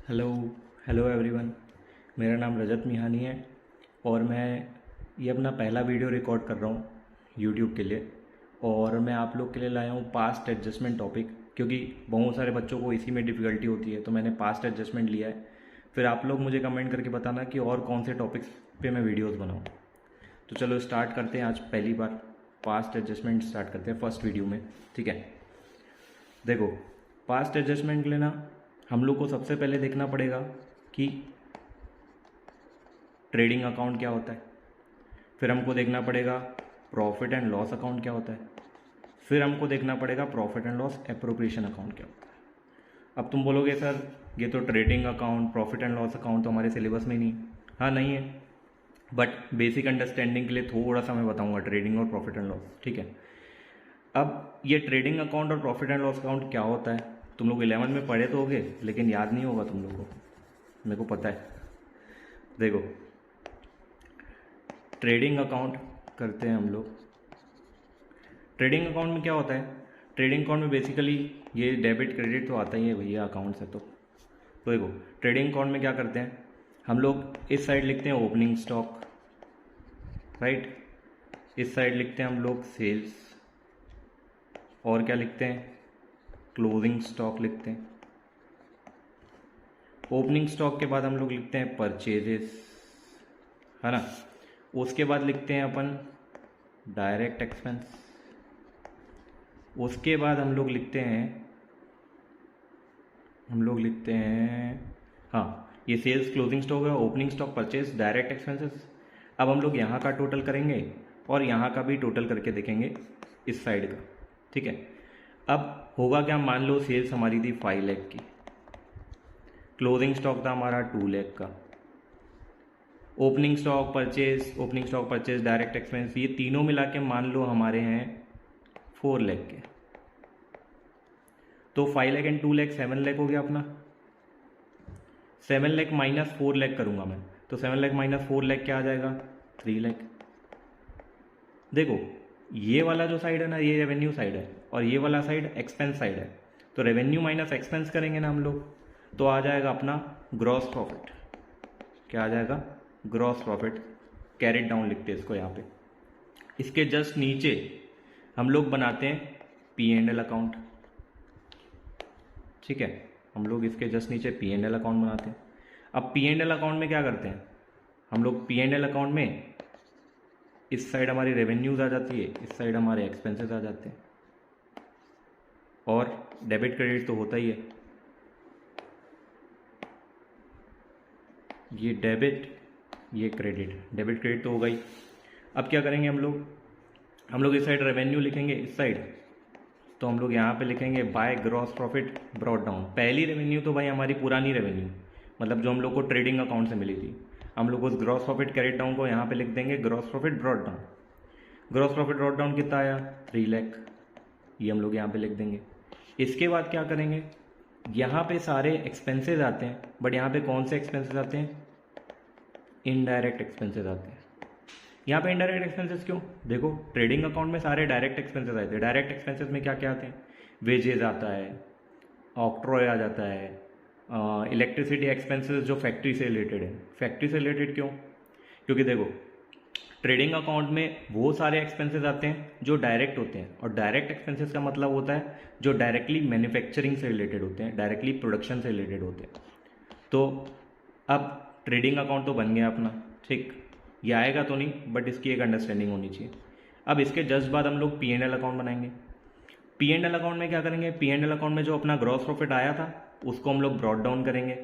Hello hello everyone. मेरा नाम रजत मिहानी है और मैं ये अपना पहला वीडियो रिकॉर्ड कर रहा हूँ यूट्यूब के लिए। और मैं आप लोग के लिए लाया हूँ पास्ट एडजस्टमेंट टॉपिक, क्योंकि बहुत सारे बच्चों को इसी में डिफ़िकल्टी होती है, तो मैंने पास्ट एडजस्टमेंट लिया है। फिर आप लोग मुझे कमेंट करके बताना कि और कौन से टॉपिक्स पे मैं वीडियोस बनाऊँ। तो चलो स्टार्ट करते हैं। आज पहली बार पास्ट एडजस्टमेंट स्टार्ट करते हैं फर्स्ट वीडियो में, ठीक है। देखो, पास्ट एडजस्टमेंट लेना हम लोग को सबसे पहले देखना पड़ेगा कि ट्रेडिंग अकाउंट क्या होता है। फिर हमको देखना पड़ेगा प्रॉफिट एंड लॉस अकाउंट क्या होता है। फिर हमको देखना पड़ेगा profit and loss appropriation account क्या होता है। अब तुम बोलोगे सर ये तो trading account profit and loss account तो हमारे सिलेबस में नहीं है। हाँ नहीं है, बट बेसिक अंडरस्टैंडिंग के लिए थोड़ा सा मैं बताऊंगा ट्रेडिंग और प्रॉफिट एंड लॉस, ठीक है। अब ये ट्रेडिंग अकाउंट और प्रॉफिट एंड लॉस अकाउंट क्या होता है तुम लोग 11 में पढ़े तो होगे, लेकिन याद नहीं होगा तुम लोगों को, मेरे को पता है। देखो, ट्रेडिंग अकाउंट करते हैं हम लोग। ट्रेडिंग अकाउंट में क्या होता है? ट्रेडिंग अकाउंट में बेसिकली ये डेबिट क्रेडिट तो आता ही है भैया अकाउंट से। तो देखो, ट्रेडिंग अकाउंट में क्या करते हैं हम लोग, इस साइड लिखते हैं ओपनिंग स्टॉक, राइट। इस साइड लिखते हैं हम लोग सेल्स, और क्या लिखते हैं, क्लोजिंग स्टॉक लिखते हैं। ओपनिंग स्टॉक के बाद हम लोग लिखते हैं परचेजेस, है ना। उसके बाद लिखते हैं अपन डायरेक्ट एक्सपेंस। उसके बाद हम लोग लिखते हैं हाँ, ये सेल्स क्लोजिंग स्टॉक है, opening stock, purchase, direct expenses. अब हम लोग यहाँ का टोटल करेंगे और यहाँ का भी टोटल करके देखेंगे इस साइड का, ठीक है। अब होगा क्या, मान लो सेल्स हमारी थी 5 लाख की, क्लोजिंग स्टॉक था हमारा 2 लाख का, opening stock purchase direct expense, ये तीनों मिला के मान लो हमारे हैं 4 लाख के। तो 5 लाख एंड 2 लाख 7 लाख हो गया अपना। 7 लाख माइनस 4 लाख करूंगा मैं, तो 7 लाख माइनस 4 लाख क्या आ जाएगा, 3 लाख। देखो, ये वाला जो साइड है ना, ये रेवेन्यू साइड है और ये वाला साइड एक्सपेंस साइड है। तो रेवेन्यू माइनस एक्सपेंस करेंगे ना हम लोग, तो आ जाएगा अपना ग्रॉस प्रॉफिट। क्या आ जाएगा, ग्रॉस प्रॉफिट। कैरेट डाउन लिखते हैं इसको यहाँ पे। इसके जस्ट नीचे हम लोग बनाते हैं पी एंड एल अकाउंट, ठीक है। हम लोग इसके जस्ट नीचे पी एंड एल अकाउंट बनाते हैं। अब पी एंड एल अकाउंट में क्या करते हैं हम लोग, पी एंड एल अकाउंट में इस साइड हमारी रेवेन्यूज आ जाती है, इस साइड हमारे एक्सपेंसेस आ जाते हैं, और डेबिट क्रेडिट तो होता ही है। ये डेबिट, ये क्रेडिट, डेबिट क्रेडिट तो होगा ही। अब क्या करेंगे हम लोग इस साइड रेवेन्यू लिखेंगे, इस साइड तो हम लोग यहाँ पे लिखेंगे by gross profit brought down. पहली रेवेन्यू तो भाई हमारी पुरानी रेवेन्यू, मतलब जो हम लोग को ट्रेडिंग अकाउंट से मिली थी, हम लोग उस ग्रॉस प्रॉफिट कैरेट डाउन को यहाँ पे लिख देंगे gross profit brought down. Gross profit brought down कितना आया, 3 लाख, ये हम लोग यहाँ पे लिख देंगे। इसके बाद क्या करेंगे, यहाँ पे सारे एक्सपेंसेस आते हैं, बट यहाँ पे कौन से एक्सपेंसेस आते हैं, इनडायरेक्ट एक्सपेंसेस आते हैं। यहाँ पे इनडायरेक्ट एक्सपेंसेस क्यों, देखो ट्रेडिंग अकाउंट में सारे डायरेक्ट एक्सपेंसेस आते हैं। डायरेक्ट एक्सपेंसेस में क्या क्या आते हैं, वेजेस आता है, ऑक्ट्रॉय आ जाता है, इलेक्ट्रिसिटी एक्सपेंसेस जो फैक्ट्री से रिलेटेड है। फैक्ट्री से रिलेटेड क्यों, क्योंकि देखो ट्रेडिंग अकाउंट में वो सारे एक्सपेंसेस आते हैं जो डायरेक्ट होते हैं, और डायरेक्ट एक्सपेंसेस का मतलब होता है जो डायरेक्टली मैन्युफैक्चरिंग से रिलेटेड होते हैं, डायरेक्टली प्रोडक्शन से रिलेटेड होते हैं। तो अब ट्रेडिंग अकाउंट तो बन गया अपना, ठीक। ये आएगा तो नहीं, बट इसकी एक अंडरस्टैंडिंग होनी चाहिए। अब इसके जस्ट बाद हम लोग पी एंड एल अकाउंट बनाएंगे। पी एंड एल अकाउंट में क्या करेंगे, पी एंड एल अकाउंट में जो अपना ग्रॉस प्रॉफिट आया था उसको हम लोग ब्रॉट डाउन करेंगे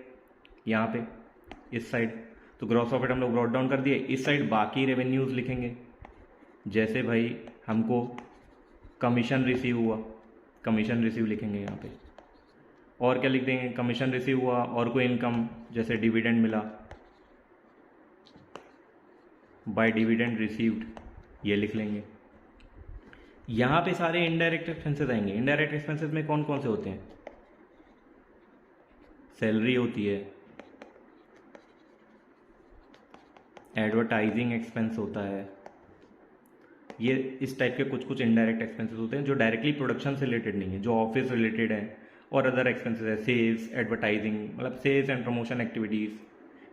यहाँ पे इस साइड। तो ग्रॉस प्रॉफिट हम लोग ब्रॉट डाउन कर दिए। इस साइड बाकी रेवेन्यूज लिखेंगे, जैसे भाई हमको कमीशन रिसीव हुआ, कमीशन रिसीव लिखेंगे यहाँ पे। और क्या लिख देंगे, कमीशन रिसीव हुआ, और कोई इनकम जैसे डिविडेंड मिला, बाय डिविडेंड रिसीव्ड, ये लिख लेंगे। यहाँ पे सारे इनडायरेक्ट एक्सपेंसेस आएंगे। इनडायरेक्ट एक्सपेंसेस में कौन कौन से होते हैं, सैलरी होती है, एडवर्टाइजिंग एक्सपेंस होता है, ये इस टाइप के कुछ कुछ इनडायरेक्ट एक्सपेंसेस होते हैं जो डायरेक्टली प्रोडक्शन से रिलेटेड नहीं है, जो ऑफिस रिलेटेड है, और अदर एक्सपेंसेस है, सेल्स, एडवर्टाइजिंग, मतलब सेल्स एंड प्रमोशन एक्टिविटीज़,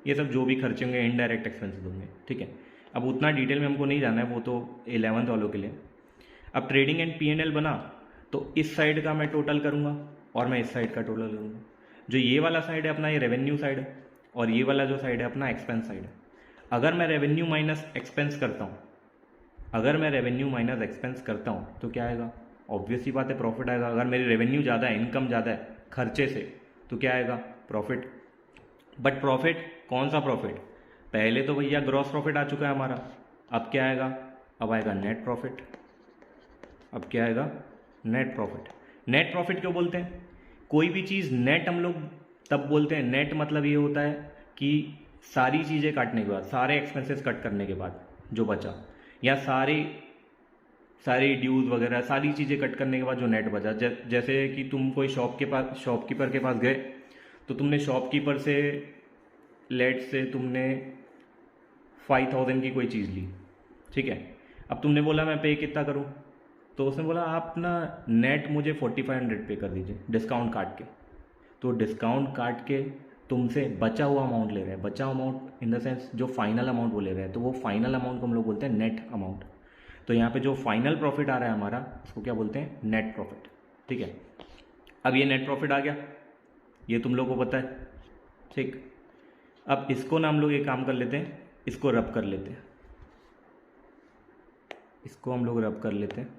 ये सब जो भी खर्चे होंगे इनडायरेक्ट एक्सपेंसेस होंगे, ठीक है। अब उतना डिटेल में हमको नहीं जाना है, वो तो 11th वालों के लिए। अब ट्रेडिंग एंड P&L बना तो इस साइड का मैं टोटल करूँगा और मैं इस साइड का टोटल करूँगा। जो ये वाला साइड है अपना, ये रेवेन्यू साइड है, और ये वाला जो साइड है अपना एक्सपेंस साइड है। अगर मैं रेवेन्यू माइनस एक्सपेंस करता हूँ, अगर मैं रेवेन्यू माइनस एक्सपेंस करता हूँ तो क्या आएगा? ऑब्वियस सी बात है, प्रॉफिट आएगा। अगर मेरी रेवेन्यू ज़्यादा है, इनकम ज़्यादा है खर्चे से, तो क्या आएगा? प्रॉफिट। बट प्रॉफिट कौन सा प्रॉफिट? पहले तो भैया ग्रॉस प्रॉफिट आ चुका है हमारा, अब क्या आएगा? अब आएगा नेट प्रॉफिट। अब क्या आएगा? Net profit. नेट प्रॉफिट क्यों बोलते हैं? कोई भी चीज़ नेट हम लोग तब बोलते हैं, नेट मतलब ये होता है कि सारी चीज़ें काटने के बाद, सारे एक्सपेंसेस कट करने के बाद जो बचा, या सारी ड्यूज वगैरह सारी चीज़ें कट करने के बाद जो नेट बचा। जैसे कि तुम कोई शॉपकीपर के पास गए, तो तुमने शॉपकीपर से लेट से तुमने 5000 की कोई चीज़ ली, ठीक है। अब तुमने बोला मैं पे कितना करूं, तो उसने बोला आप ना नेट मुझे 4500 पे कर दीजिए डिस्काउंट काट के। तो डिस्काउंट काट के तुमसे बचा हुआ अमाउंट ले रहे हैं, बचा अमाउंट इन द सेंस जो फाइनल अमाउंट वो ले रहे हैं, तो वो फाइनल अमाउंट को हम लोग बोलते हैं नेट अमाउंट। तो यहाँ पे जो फाइनल प्रॉफिट आ रहा है हमारा, उसको क्या बोलते हैं? नेट प्रॉफिट, ठीक है। अब ये नेट प्रॉफिट आ गया, ये तुम लोग को पता है, ठीक। अब इसको ना हम लोग एक काम कर लेते हैं, इसको रब कर लेते हैं, इसको हम लोग रब कर लेते हैं।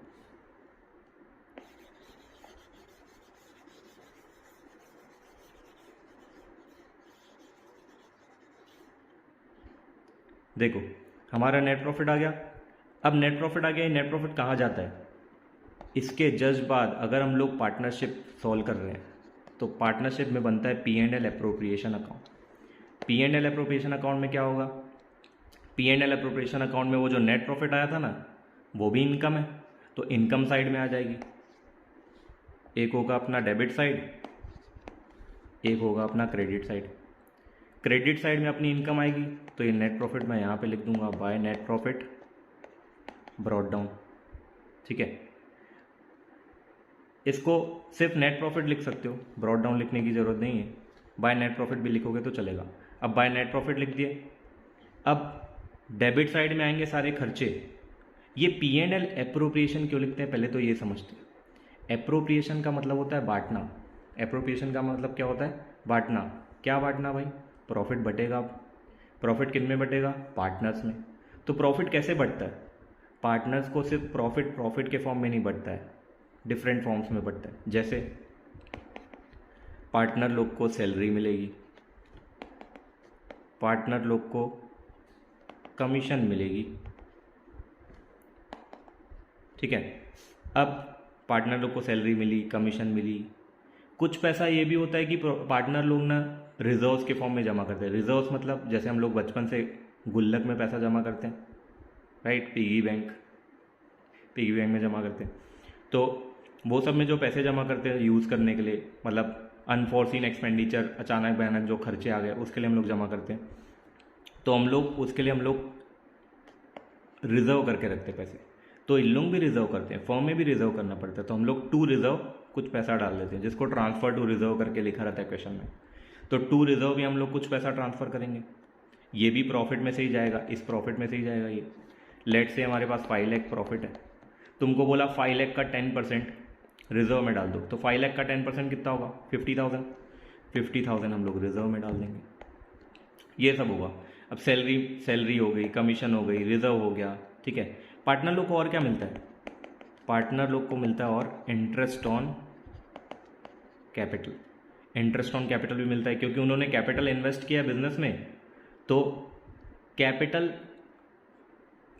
देखो हमारा नेट प्रॉफिट आ गया। अब नेट प्रॉफिट आ गया, नेट प्रॉफिट कहाँ जाता है? इसके जस्ट बाद अगर हम लोग पार्टनरशिप सॉल्व कर रहे हैं, तो पार्टनरशिप में बनता है P&L appropriation account. P&L appropriation account में क्या होगा? P&L एप्रोप्रिएशन अकाउंट में वो जो नेट प्रॉफिट आया था ना, वो भी इनकम है, तो इनकम साइड में आ जाएगी। एक होगा अपना डेबिट साइड, एक होगा अपना क्रेडिट साइड। क्रेडिट साइड में अपनी इनकम आएगी, तो ये नेट प्रॉफिट मैं यहाँ पे लिख दूंगा by net profit brought down, ठीक है। इसको सिर्फ नेट प्रॉफिट लिख सकते हो, ब्रॉट डाउन लिखने की ज़रूरत नहीं है, बाय नेट प्रॉफिट भी लिखोगे तो चलेगा। अब बाय नेट प्रॉफिट लिख दिए। अब डेबिट साइड में आएंगे सारे खर्चे। ये P&L एप्रोप्रिएशन क्यों लिखते हैं, पहले तो ये समझते हैं। एप्रोप्रिएशन का मतलब होता है बांटना। एप्रोप्रिएशन का मतलब क्या होता है? बांटना। क्या बांटना भाई? प्रॉफिट बटेगा। प्रॉफिट किन में बटेगा? पार्टनर्स में। तो प्रॉफिट कैसे बढ़ता है? पार्टनर्स को सिर्फ प्रॉफिट के फॉर्म में नहीं बढ़ता है, डिफरेंट फॉर्म्स में बढ़ता है। जैसे पार्टनर लोग को सैलरी मिलेगी, पार्टनर लोग को कमीशन मिलेगी, ठीक है। अब पार्टनर लोग को सैलरी मिली, कमीशन मिली, कुछ पैसा ये भी होता है कि पार्टनर लोग ना रिजर्व्स के फॉर्म में जमा करते हैं। रिजर्व्स मतलब जैसे हम लोग बचपन से गुल्लक में पैसा जमा करते हैं, राइट, पिगी बैंक में जमा करते हैं। तो वो सब में जो पैसे जमा करते हैं यूज़ करने के लिए, मतलब अनफॉर्सिन एक्सपेंडिचर, अचानक भयानक जो खर्चे आ गए, उसके लिए हम लोग जमा करते हैं। तो हम लोग उसके लिए हम लोग रिजर्व करके रखते हैं पैसे। तो इन लोग भी रिजर्व करते हैं, फर्म में भी रिजर्व करना पड़ता है। तो हम लोग टू रिजर्व कुछ पैसा डाल देते हैं, जिसको ट्रांसफर टू रिजर्व करके लिखा रहता है क्वेश्चन में। तो टू रिजर्व भी हम लोग कुछ पैसा ट्रांसफ़र करेंगे, ये भी प्रॉफिट में से ही जाएगा, इस प्रॉफिट में से ही जाएगा। ये लेट से हमारे पास 5 लाख प्रॉफिट है, तुमको बोला 5 लाख का 10% रिजर्व में डाल दो, तो 5 लाख का 10% कितना होगा? 50,000 हम लोग रिजर्व में डाल देंगे। ये सब होगा। अब सैलरी हो गई, कमीशन हो गई, रिजर्व हो गया, ठीक है। पार्टनर लोग को और क्या मिलता है? पार्टनर लोग को मिलता है और interest on capital. Interest on capital भी मिलता है, क्योंकि उन्होंने कैपिटल इन्वेस्ट किया बिजनेस में। तो कैपिटल,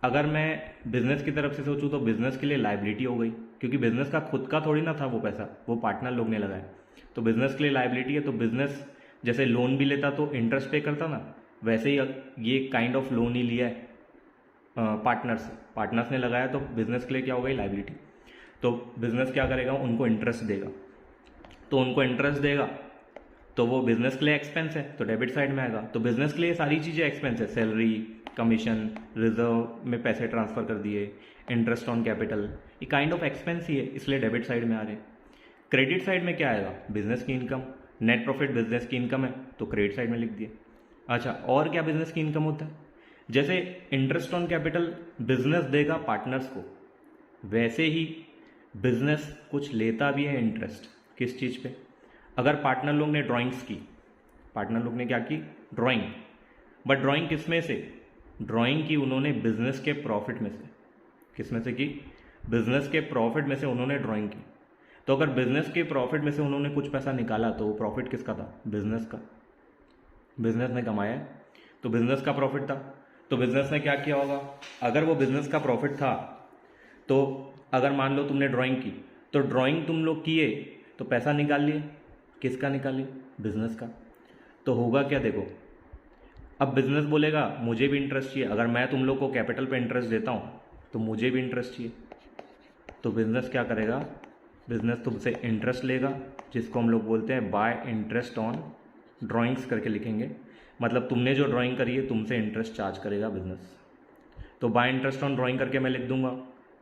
अगर मैं बिजनेस की तरफ से सोचूं तो बिजनेस के लिए लायबिलिटी हो गई, क्योंकि बिजनेस का खुद का थोड़ी ना था वो पैसा, वो पार्टनर लोग ने लगाया। तो बिजनेस के लिए लायबिलिटी है। तो बिजनेस जैसे लोन भी लेता तो इंटरेस्ट पे करता ना, वैसे ही ये काइंड ऑफ लोन ही लिया है पार्टनर्स ने लगाया, तो बिजनेस के लिए क्या हो गई? लायबिलिटी। तो बिजनेस क्या करेगा? उनको इंटरेस्ट देगा। तो उनको इंटरेस्ट देगा तो वो बिजनेस के लिए एक्सपेंस है, तो डेबिट साइड में आएगा। तो बिजनेस के लिए सारी चीज़ें एक्सपेंस है, सैलरी, कमीशन, रिजर्व में पैसे ट्रांसफ़र कर दिए, इंटरेस्ट ऑन कैपिटल, ये काइंड ऑफ एक्सपेंस ही है, इसलिए डेबिट साइड में आ रहे हैं। क्रेडिट साइड में क्या आएगा, बिजनेस की इनकम, नेट प्रॉफिट बिजनेस की इनकम है तो क्रेडिट साइड में लिख दिए। अच्छा, और क्या बिजनेस की इनकम होता है, जैसे इंटरेस्ट ऑन कैपिटल बिजनेस देगा पार्टनर्स को, वैसे ही बिजनेस कुछ लेता भी है इंटरेस्ट, किस चीज़ पे, अगर पार्टनर लोग ने ड्राइंग्स की, पार्टनर लोग ने क्या की, ड्राइंग, बट ड्राइंग किस में से, ड्राइंग की उन्होंने बिजनेस के प्रॉफिट में से, किस में से की, बिजनेस के प्रॉफिट में से उन्होंने ड्राइंग की, तो अगर बिजनेस के प्रॉफिट में से उन्होंने कुछ पैसा निकाला तो वो प्रॉफिट किसका था, बिजनेस का, बिजनेस ने कमाया तो बिजनेस का प्रॉफिट था। तो बिजनेस ने क्या किया होगा, अगर वो बिजनेस का प्रॉफिट था तो अगर मान लो तुमने ड्राइंग की, तो ड्राइंग तुम लोग किए तो पैसा निकाल लिए, किसका निकालिए, बिजनेस का। तो होगा क्या, देखो अब बिजनेस बोलेगा मुझे भी इंटरेस्ट चाहिए, अगर मैं तुम लोग को कैपिटल पे इंटरेस्ट देता हूँ तो मुझे भी इंटरेस्ट चाहिए, तो बिजनेस क्या करेगा, बिजनेस तुमसे इंटरेस्ट लेगा, जिसको हम लोग बोलते हैं बाय इंटरेस्ट ऑन ड्राइंग्स करके लिखेंगे, मतलब तुमने जो ड्राइंग करी है तुमसे इंटरेस्ट चार्ज करेगा बिजनेस। तो बाय इंटरेस्ट ऑन ड्राइंग करके मैं लिख दूंगा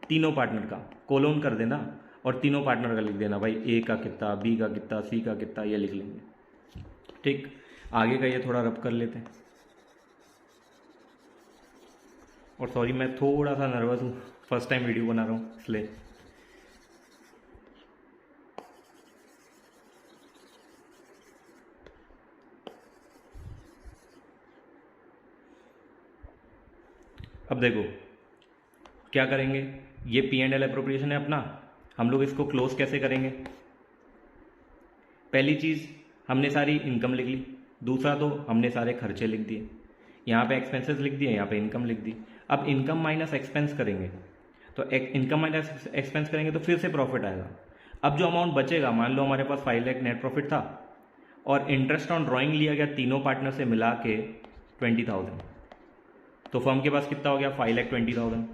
तीनों पार्टनर का, कोलोन कर देना और तीनों पार्टनर का लिख देना, भाई ए का कितना, बी का कितना, सी का कितना, ये लिख लेंगे। ठीक, आगे का ये थोड़ा रब कर लेते हैं। और सॉरी मैं थोड़ा सा नर्वस हूँ, फर्स्ट टाइम वीडियो बना रहा हूँ इसलिए। अब देखो क्या करेंगे, ये पी एंड एल अप्रोप्रिएशन है अपना, हम लोग इसको क्लोज कैसे करेंगे, पहली चीज़ हमने सारी इनकम लिख ली, दूसरा तो हमने सारे खर्चे लिख दिए, यहाँ पे एक्सपेंसेस लिख दिए, यहाँ पे इनकम लिख दी। अब इनकम माइनस एक्सपेंस करेंगे, तो इनकम माइनस एक्सपेंस करेंगे तो फिर से प्रॉफिट आएगा। अब जो अमाउंट बचेगा, मान लो हमारे पास 5 लाख नेट प्रॉफिट था और इंटरेस्ट ऑन ड्राइंग लिया गया तीनों पार्टनर से मिला के 20,000, तो फर्म के पास कितना हो गया, 5,20,000।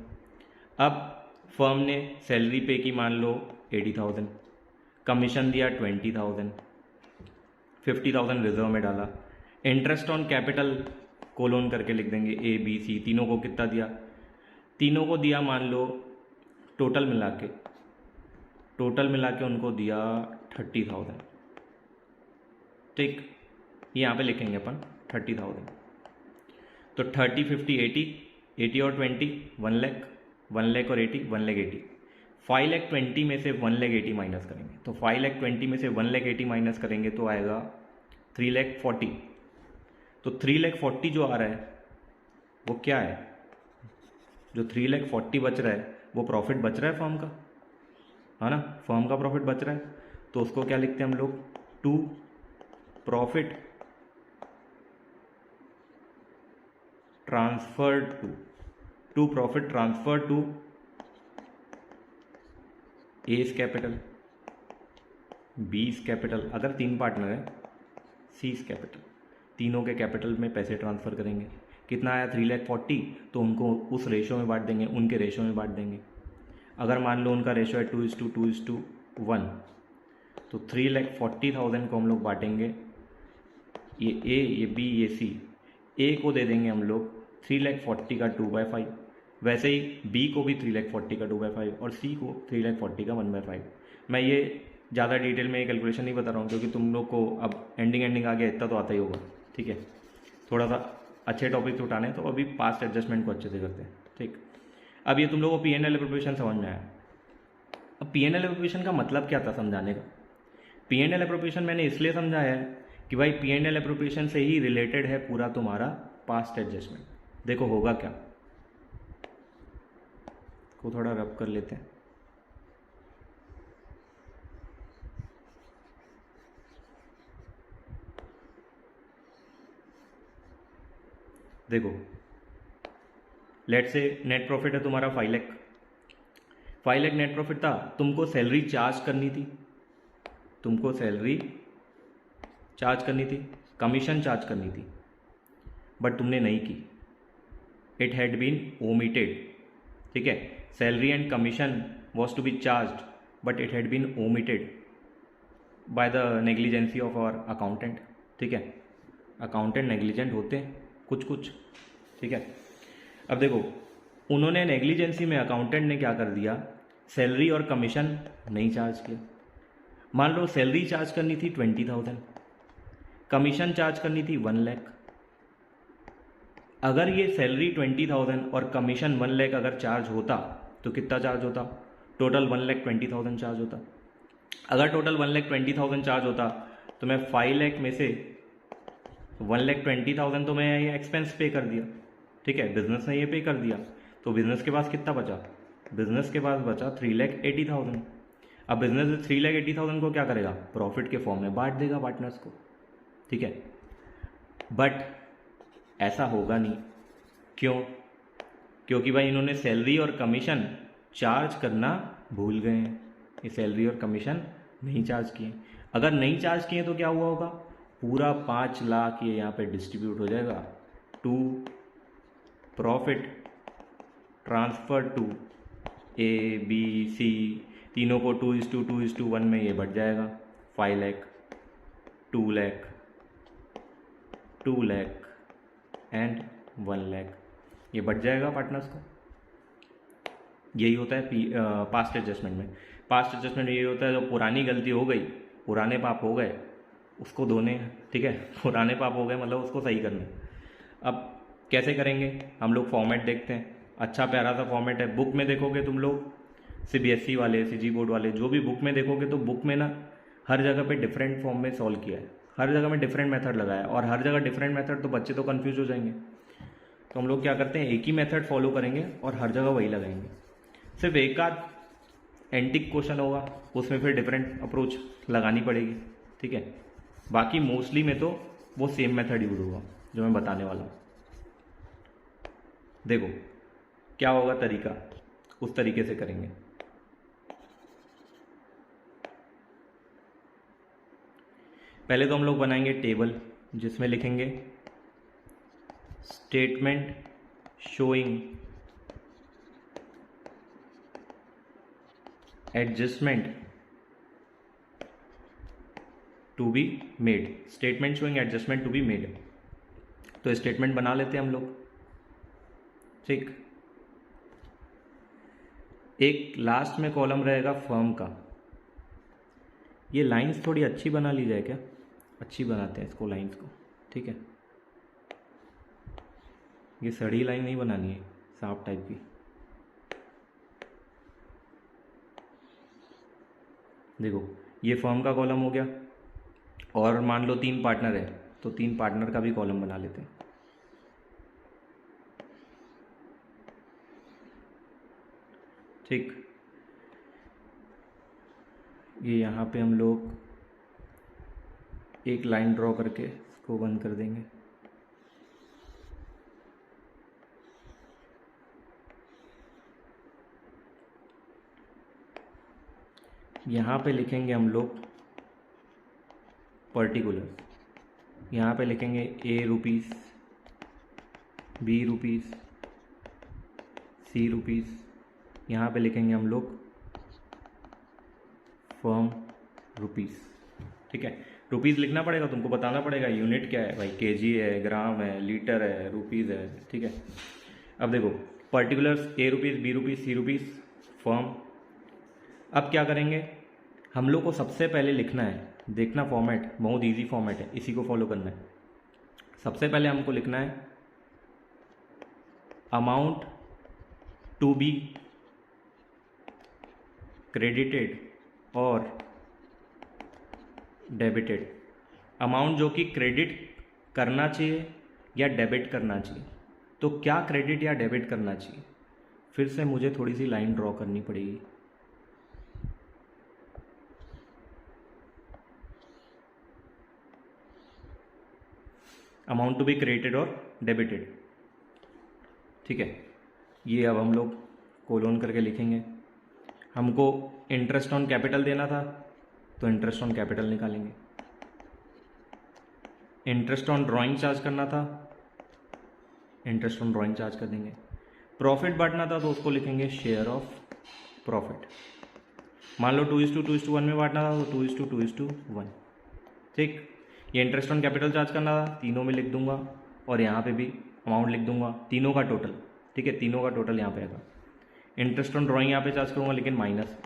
अब फर्म ने सैलरी पे की मान लो 80,000, कमीशन दिया 20,000, 50,000 रिजर्व में डाला, इंटरेस्ट ऑन कैपिटल कोलोन करके लिख देंगे ए बी सी, तीनों को कितना दिया, तीनों को दिया मान लो टोटल मिला के उनको दिया 30,000। ठीक, यहाँ पे लिखेंगे अपन 30,000, तो 30, 50, 80 और 20, 1 लाख, 1 लाख और 80, 1 लाख 80, 5 लाख 20 में से 1 लाख 80 माइनस करेंगे, तो 5 लाख 20 में से 1 लाख 80 माइनस करेंगे तो आएगा 3 लाख 40। तो 3 लाख 40 जो आ रहा है वो क्या है, जो 3 लाख 40 बच रहा है वो प्रॉफिट बच रहा है फर्म का, है ना, फर्म का प्रॉफिट बच रहा है, तो उसको क्या लिखते हैं हम लोग, to profit transferred to profit transfer to A's capital, B's capital, अगर 3 पार्टनर है सीस कैपिटल, तीनों के कैपिटल में पैसे ट्रांसफ़र करेंगे। कितना आया 3 लाख 40, तो उनको उस रेशो में बांट देंगे, उनके रेशो में बांट देंगे। अगर मान लो उनका रेशो है 2:1, तो 3,40,000 को हम लोग बांटेंगे, ये ए, ये बी, ये सी, ए को दे देंगे हम लोग 3,40,000 का 2/5, वैसे ही बी को भी 3,40,000 का 2/5 और सी को 3,40,000 का 1/5। मैं ये ज़्यादा डिटेल में ये कैलकुलेशन नहीं बता रहा हूँ क्योंकि तुम लोग को अब एंडिंग आ गया, इतना तो आता ही होगा। ठीक है, थोड़ा सा अच्छे टॉपिक उठाने तो अभी पास्ट एडजस्टमेंट को अच्छे से करते हैं। ठीक, अब ये तुम लोगों को पी एंड एल एप्रोप्रिएशन समझ में आया। अब पी एंड एल एप्रोप्रिएशन का मतलब क्या था समझाने का, पी एंड एल एप्रोप्रिएशन मैंने इसलिए समझाया है कि भाई पी एंड एल एप्रोप्रिएशन से ही रिलेटेड है पूरा तुम्हारा पास्ट एडजस्टमेंट। देखो होगा क्या, को थोड़ा रब कर लेते हैं। देखो लेट से नेट प्रॉफिट है तुम्हारा 5 लाख, 5 लाख नेट प्रॉफिट था, तुमको सैलरी चार्ज करनी थी, तुमको सैलरी चार्ज करनी थी, कमीशन चार्ज करनी थी, बट तुमने नहीं की, इट हैड बीन ओमिटेड। ठीक है, salary and commission was to be charge but it had been omitted by the negligence of our accountant. ठीक है, अकाउंटेंट नेग्लिजेंट होते हैं कुछ। ठीक है, अब देखो उन्होंने नेग्लिजेंसी में अकाउंटेंट ने क्या कर दिया, सैलरी और कमीशन नहीं चार्ज किया। मान लो सैलरी चार्ज करनी थी 20,000, कमीशन चार्ज करनी थी 1 लाख। अगर ये सैलरी 20,000 और कमीशन 1 लाख अगर चार्ज होता तो कितना चार्ज होता? टोटल 1,20,000 चार्ज होता। अगर टोटल 1,20,000 चार्ज होता तो मैं 5 लाख में से 1,20,000 तो मैं ये एक्सपेंस पे कर दिया, ठीक है, बिजनेस ने ये पे कर दिया। तो बिजनेस के पास कितना बचा? बिजनेस के पास बचा 3,80,000। अब बिजनेस 3,80,000 को क्या करेगा? प्रॉफिट के फॉर्म में बांट देगा पार्टनर्स को, ठीक है। बट ऐसा होगा नहीं। क्यों? क्योंकि भाई इन्होंने सैलरी और कमीशन चार्ज करना भूल गए हैं। ये सैलरी और कमीशन नहीं चार्ज किए। अगर नहीं चार्ज किए तो क्या हुआ होगा? पूरा 5 लाख ये यहाँ पे डिस्ट्रीब्यूट हो जाएगा to profit transfer to A B C, तीनों को 2:2:1 में ये बढ़ जाएगा। 5 लाख, 2 लाख, 2 लाख एंड 1 लाख, ये बढ़ जाएगा पार्टनर्स को। यही होता है पास्ट एडजस्टमेंट में। पास्ट एडजस्टमेंट यही होता है, जो पुरानी गलती हो गई, पुराने पाप हो गए, उसको धोने, ठीक है, पुराने पाप हो गए मतलब उसको सही करने। अब कैसे करेंगे? हम लोग फॉर्मेट देखते हैं, अच्छा प्यारा सा फॉर्मेट है। बुक में देखोगे तुम लोग, CBSE वाले, CG बोर्ड वाले, जो भी बुक में देखोगे तो बुक में ना हर जगह पे डिफरेंट फॉर्म में सॉल्व किया है, हर जगह में डिफरेंट मेथड लगाया है, और हर जगह डिफरेंट मेथड तो बच्चे तो कन्फ्यूज हो जाएंगे। तो हम लोग क्या करते हैं, एक ही मेथड फॉलो करेंगे और हर जगह वही लगाएंगे। सिर्फ एक आध एंटिक क्वेश्चन होगा, उसमें फिर डिफरेंट अप्रोच लगानी पड़ेगी, ठीक है। बाकी मोस्टली में तो वो सेम मेथड यूज होगा जो मैं बताने वाला हूँ। देखो क्या होगा तरीका, उस तरीके से करेंगे। पहले तो हम लोग बनाएंगे टेबल, जिसमें लिखेंगे statement showing adjustment to be made, statement showing adjustment to be made. तो स्टेटमेंट बना लेते हैं हम लोग, ठीक। एक लास्ट में कॉलम रहेगा फर्म का। ये लाइंस थोड़ी अच्छी बना ली जाए क्या? अच्छी बनाते हैं इसको, लाइंस को, ठीक है। ये सड़ी लाइन नहीं बनानी है, साफ टाइप की। देखो ये फर्म का कॉलम हो गया, और मान लो 3 पार्टनर है तो 3 पार्टनर का भी कॉलम बना लेते हैं, ठीक। ये यहाँ पे हम लोग एक लाइन ड्रॉ करके इसको बंद कर देंगे। यहाँ पे लिखेंगे हम लोग पर्टिकुलर, यहाँ पे लिखेंगे A rupees, B rupees, C rupees, यहाँ पे लिखेंगे हम लोग फर्म रुपीस, ठीक है। रुपीस लिखना पड़ेगा, तुमको बताना पड़ेगा यूनिट क्या है भाई, केजी है, ग्राम है, लीटर है, रुपीस है, ठीक है। अब देखो particulars A rupees, B rupees, C rupees, firm. अब क्या करेंगे, हम लोग को सबसे पहले लिखना है, देखना फॉर्मेट बहुत इजी फॉर्मेट है, इसी को फॉलो करना है। सबसे पहले हमको लिखना है अमाउंट टू बी क्रेडिटेड और डेबिटेड। अमाउंट जो कि क्रेडिट करना चाहिए या डेबिट करना चाहिए, तो क्या क्रेडिट या डेबिट करना चाहिए? फिर से मुझे थोड़ी सी लाइन ड्रॉ करनी पड़ेगी। अमाउंट टू बी क्रेडिटेड और डेबिटेड, ठीक है। ये अब हम लोग कोलोन करके लिखेंगे। हमको इंटरेस्ट ऑन कैपिटल देना था तो इंटरेस्ट ऑन कैपिटल निकालेंगे। इंटरेस्ट ऑन ड्राइंग चार्ज करना था, इंटरेस्ट ऑन ड्राइंग चार्ज कर देंगे। प्रॉफिट बांटना था तो उसको लिखेंगे शेयर ऑफ प्रॉफिट। मान लो 2:2:1 में बांटना था तो 2:2:1, ठीक। ये इंटरेस्ट ऑन कैपिटल चार्ज करना था, तीनों में लिख दूंगा, और यहाँ पे भी अमाउंट लिख दूंगा, तीनों का टोटल, ठीक है, तीनों का टोटल यहाँ पे आएगा। इंटरेस्ट ऑन ड्राइंग यहाँ पे चार्ज करूँगा लेकिन माइनस,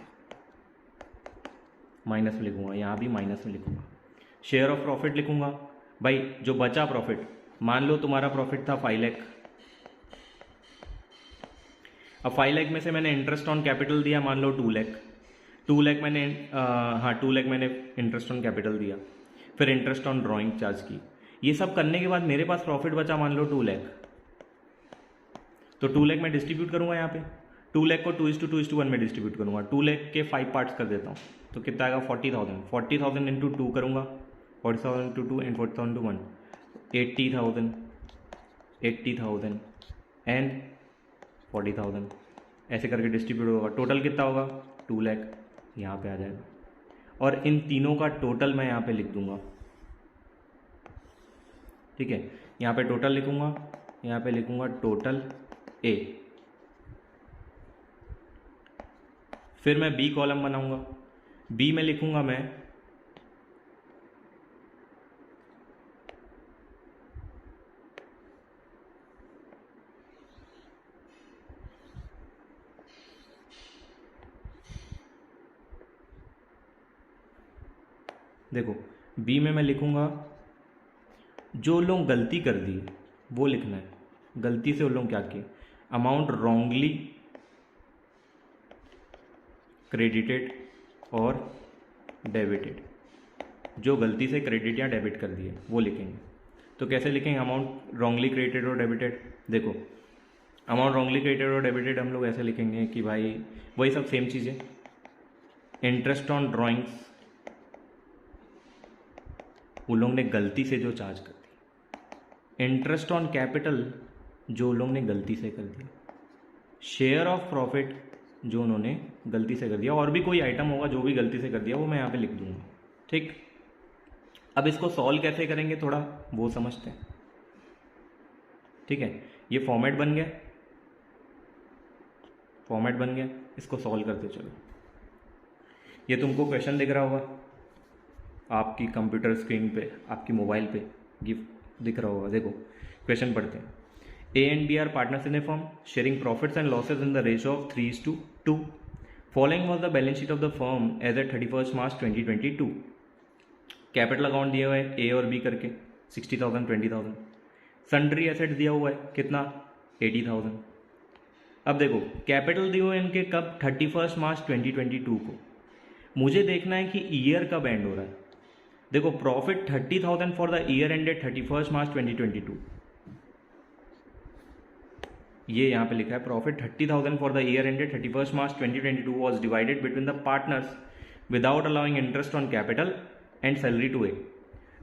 माइनस में लिखूंगा, यहाँ भी माइनस में लिखूंगा। शेयर ऑफ प्रॉफिट लिखूंगा, भाई जो बचा प्रॉफिट, मान लो तुम्हारा प्रॉफिट था 5 लाख, अब 5 लाख में से मैंने इंटरेस्ट ऑन कैपिटल दिया मान लो 2 लाख, 2 लाख मैंने 2 लाख मैंने इंटरेस्ट ऑन कैपिटल दिया, फिर इंटरेस्ट ऑन ड्राइंग चार्ज की। ये सब करने के बाद मेरे पास प्रॉफिट बचा मान लो 2 लाख, तो 2 लाख मैं डिस्ट्रीब्यूट करूंगा यहाँ पे, 2 लाख को 2:2:1 में डिस्ट्रीब्यूट करूंगा। 2 लाख के 5 पार्ट्स कर देता हूँ, तो कितना आएगा 40,000, 40,000 इंटू 2 करूँगा, 40,000 इंटू 2 एंड 40,000 इंटू 1, 80,000, 80,000 एंड 40,000, ऐसे करके डिस्ट्रीब्यूट होगा। टोटल कितना होगा 2 लाख, यहाँ पे आ जाएगा। और इन तीनों का टोटल मैं यहाँ पे लिख दूंगा, ठीक है। यहाँ पे टोटल लिखूंगा, यहाँ पे लिखूंगा टोटल ए, फिर मैं बी कॉलम बनाऊंगा। बी में लिखूंगा मैं देखो, बी में मैं लिखूंगा जो लोग गलती कर दी वो लिखना है, गलती से वो लोग क्या किए, अमाउंट रॉन्गली क्रेडिटेड और डेबिटेड, जो गलती से क्रेडिट या डेबिट कर दिए वो लिखेंगे। तो कैसे लिखेंगे अमाउंट रॉन्गली क्रेडिटेड और डेबिटेड, देखो अमाउंट रॉन्गली क्रेडिटेड और डेबिटेड हम लोग ऐसे लिखेंगे कि भाई वही सब सेम चीज़ें, इंटरेस्ट ऑन ड्राइंग्स उन लोग ने गलती से जो चार्ज कर दी, इंटरेस्ट ऑन कैपिटल जो लोग ने गलती से कर दिया, शेयर ऑफ प्रॉफिट जो उन्होंने गलती से कर दिया, और भी कोई आइटम होगा जो भी गलती से कर दिया वो मैं यहाँ पे लिख दूंगा, ठीक। अब इसको सॉल्व कैसे करेंगे थोड़ा वो समझते हैं, ठीक है। ये फॉर्मेट बन गया, फॉर्मेट बन गया, इसको सॉल्व करते चलो। ये तुमको क्वेश्चन दिख रहा होगा आपकी कंप्यूटर स्क्रीन पे, आपकी मोबाइल पे गिफ्ट दिख रहा होगा, देखो क्वेश्चन पढ़ते हैं। A and B are partners in a firm, sharing profits and losses in the ratio of 3:2. Following was the balance sheet of the firm as at 31st March 2022. Capital account दिया हुआ है A और B करके 60,000, 20,000। Sundry asset दिया हुआ है कितना 80,000। अब देखो कैपिटल दिए हुए इनके कब 31 मार्च 2022 को, मुझे देखना है कि ईयर कब एंड हो रहा है। देखो profit 30,000 for the year ended 31 March 2022, ये यहाँ पे लिखा है profit 30,000 for the year ended 31 March 2022 was divided between the partners without allowing interest on capital and salary to A.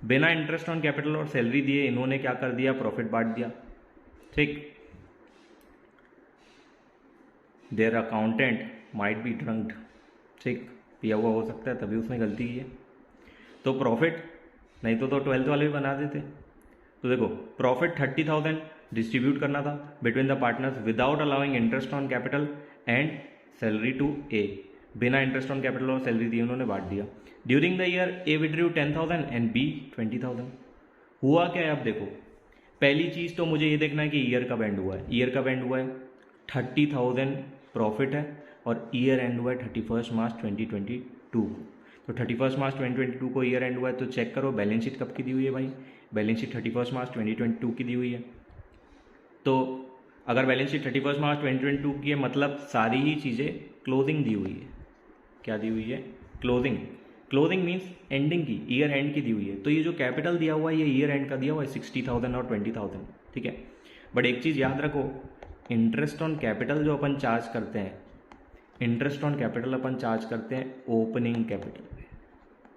बिना इंटरेस्ट ऑन कैपिटल और सैलरी दिए इन्होंने क्या कर दिया, प्रॉफिट बांट दिया, ठीक। Their accountant might be drunked, ठीक, पिया हुआ हो सकता है तभी उसने गलती की है। तो प्रॉफिट नहीं तो 12th वाले भी बना देते। तो देखो प्रॉफिट 30,000 डिस्ट्रीब्यूट करना था between the partners without allowing interest on capital and salary to A, बिना इंटरेस्ट ऑन कैपिटल और सैलरी दिए उन्होंने बांट दिया। During the year A withdrew 10,000 and B 20,000। हुआ क्या है, अब देखो पहली चीज़ तो मुझे ये देखना है कि ईयर कब एंड हुआ है। ईयर कब एंड हुआ है 30,000 प्रॉफिट है और ईयर एंड हुआ है 31 मार्च 2022 को। तो 31 मार्च 2022 को ईयर एंड हुआ है, तो चेक करो बैलेंस शीट कब की दी हुई है भाई, बैलेंस शीट 31 मार्च 2022 की दी हुई है। तो अगर बैलेंस शीट 31 मार्च 2022 की है मतलब सारी ही चीज़ें क्लोजिंग दी हुई है। क्या दी हुई है, क्लोजिंग। क्लोजिंग मीन्स एंडिंग की, ईयर एंड की दी हुई है। तो ये जो कैपिटल दिया हुआ है ये ईयर एंड का दिया हुआ है 60,000 और 20,000, ठीक है। बट एक चीज़ याद रखो, इंटरेस्ट ऑन कैपिटल जो अपन चार्ज करते हैं, interest on capital upon charge करते हैं ओपनिंग कैपिटल पे।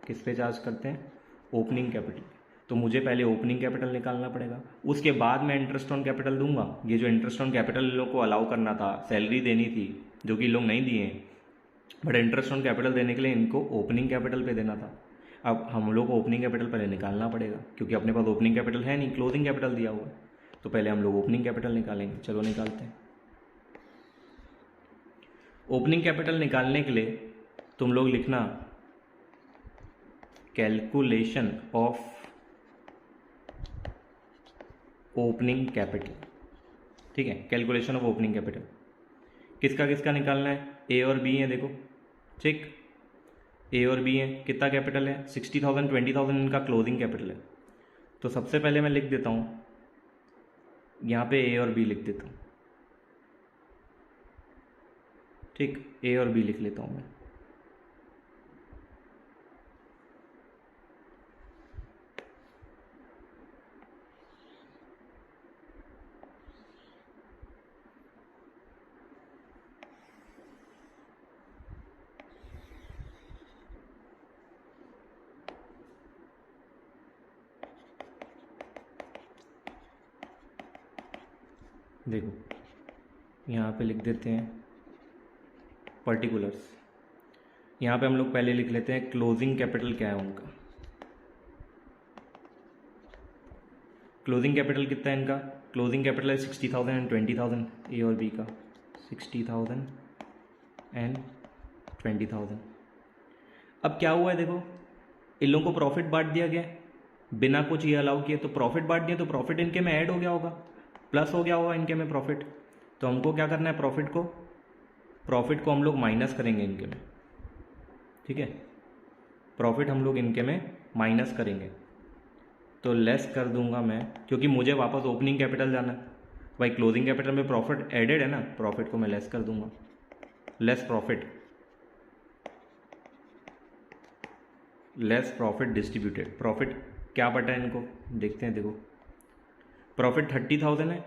किस पे चार्ज करते हैं, ओपनिंग कैपिटल। तो मुझे पहले ओपनिंग कैपिटल निकालना पड़ेगा, उसके बाद मैं इंटरेस्ट ऑन कैपिटल दूंगा। ये जो इंटरेस्ट ऑन कैपिटल इन लोग को अलाउ करना था, सैलरी देनी थी जो कि लोग नहीं दिए हैं, बट इंटरेस्ट ऑन कैपिटल देने के लिए इनको ओपनिंग कैपिटल पे देना था। अब हम लोग को ओपनिंग कैपिटल पहले निकालना पड़ेगा क्योंकि अपने पास ओपनिंग कैपिटल है नहीं, क्लोजिंग कैपिटल दिया हुआ है। तो पहले हम लोग ओपनिंग कैपिटल निकालेंगे, चलो निकालते हैं। ओपनिंग कैपिटल निकालने के लिए तुम लोग लिखना कैलकुलेशन ऑफ ओपनिंग कैपिटल, ठीक है। कैलकुलेशन ऑफ ओपनिंग कैपिटल किसका किसका निकालना है, ए और बी है देखो, ठीक। ए और बी है, कितना कैपिटल है 60,000, 20,000 इनका क्लोजिंग कैपिटल है। तो सबसे पहले मैं लिख देता हूँ यहाँ पे ए और बी लिख देता हूँ, ठीक, ए और बी लिख लेता हूँ मैं। देखो यहाँ पे लिख देते हैं पर्टिकुलर्स। यहाँ पे हम लोग पहले लिख लेते हैं क्लोजिंग कैपिटल क्या है उनका। क्लोजिंग कैपिटल कितना है इनका, क्लोजिंग कैपिटल है 60,000 एंड 20,000, ए और बी का 60,000 एंड 20,000। अब क्या हुआ है देखो, इन लोगों को प्रॉफिट बांट दिया गया बिना कुछ ये अलाउ किए, तो प्रॉफिट बांट दिया तो प्रॉफिट इनके में ऐड हो गया होगा, प्लस हो गया होगा इनके में प्रॉफिट। तो हमको क्या करना है, प्रॉफिट को हम लोग माइनस करेंगे इनके में, ठीक है, प्रॉफिट हम लोग इनके में माइनस करेंगे। तो लेस कर दूंगा मैं, क्योंकि मुझे वापस ओपनिंग कैपिटल जाना है भाई, क्लोजिंग कैपिटल में प्रॉफिट एडेड है ना, प्रॉफिट को मैं लेस कर दूंगा, लेस प्रॉफिट डिस्ट्रीब्यूटेड। प्रॉफिट क्या बटा है इनको देखते हैं, देखो प्रॉफिट 30,000 है,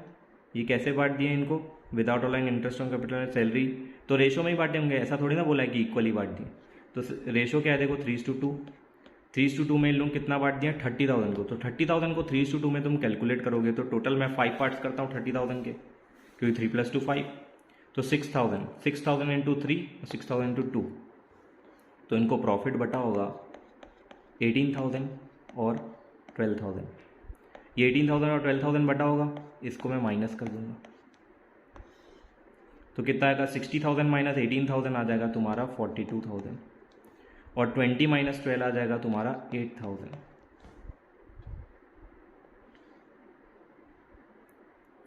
ये कैसे बांट दिए इनको, without allowing interest on capital and salary, तो रेशो में ही बांटे होंगे, ऐसा थोड़ी ना बोला है कि इक्वली बांट दिए। तो रेशो क्या है देखो 3:2, 3:2 में इन लोग कितना बांट दिया 30,000 को, तो 30,000 को 3:2 में तुम कैलकुलेट करोगे तो टोटल मैं 5 पार्ट्स करता हूँ 30,000 के, क्योंकि 3 + 2 5, तो 6,000 इंटू 3, 6,000 इंटू 2, तो इनको प्रॉफिट बटा होगा 18,000 और 12,000। ये 18,000 और 12,000 बटा होगा, इसको मैं माइनस कर दूंगा, तो कितना आएगा 60,000 माइनस 18,000 आ जाएगा तुम्हारा 42,000, और 20 - 12 आ जाएगा तुम्हारा 8,000।